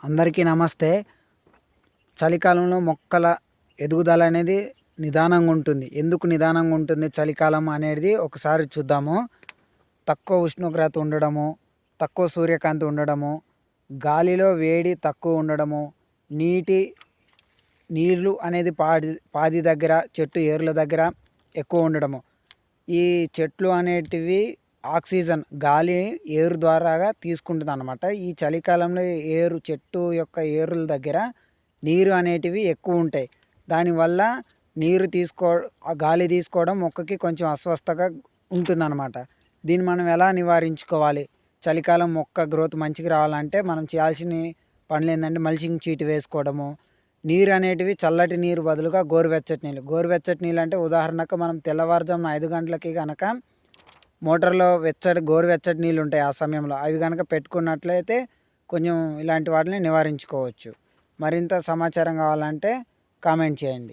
అందరికీ నమస్తే. చలికాలంలో మొక్కల ఎదుగుదల అనేది నిదానంగా ఉంటుంది. ఎందుకు నిదానంగా ఉంటుంది చలికాలం అనేది ఒకసారి చూద్దాము. తక్కువ ఉష్ణోగ్రత ఉండడము, తక్కువ సూర్యకాంతి ఉండడము, గాలిలో వేడి తక్కువ ఉండడము, నీళ్ళు అనేది పాది దగ్గర, చెట్టు ఏర్ల దగ్గర ఎక్కువ ఉండడము. ఈ చెట్లు అనేటివి ఆక్సిజన్ గాలి ఏరు ద్వారాగా తీసుకుంటుంది అన్నమాట. ఈ చలికాలంలో చెట్టు యొక్క ఏరుల దగ్గర నీరు అనేటివి ఎక్కువ ఉంటాయి. దానివల్ల గాలి తీసుకోవడం మొక్కకి కొంచెం అస్వస్థగా ఉంటుందన్నమాట. దీన్ని మనం ఎలా నివారించుకోవాలి? చలికాలం మొక్క గ్రోత్ మంచిగా రావాలంటే మనం చేయాల్సిన పనులు ఏంటంటే మల్చింగ్ షీట్ వేసుకోవడము, నీరు అనేటివి చల్లటి నీరు బదులుగా గోరువెచ్చటి నీళ్ళు అంటే ఉదాహరణకు మనం తెల్లవారుజామున 5 గంటలకి కనుక మోటార్లో గోరువెచ్చటి నీళ్ళు ఉంటాయి. ఆ సమయంలో అవి కనుక పెట్టుకున్నట్లయితే కొంచెం ఇలాంటి వాటిని నివారించుకోవచ్చు. మరింత సమాచారం కావాలంటే కామెంట్ చేయండి.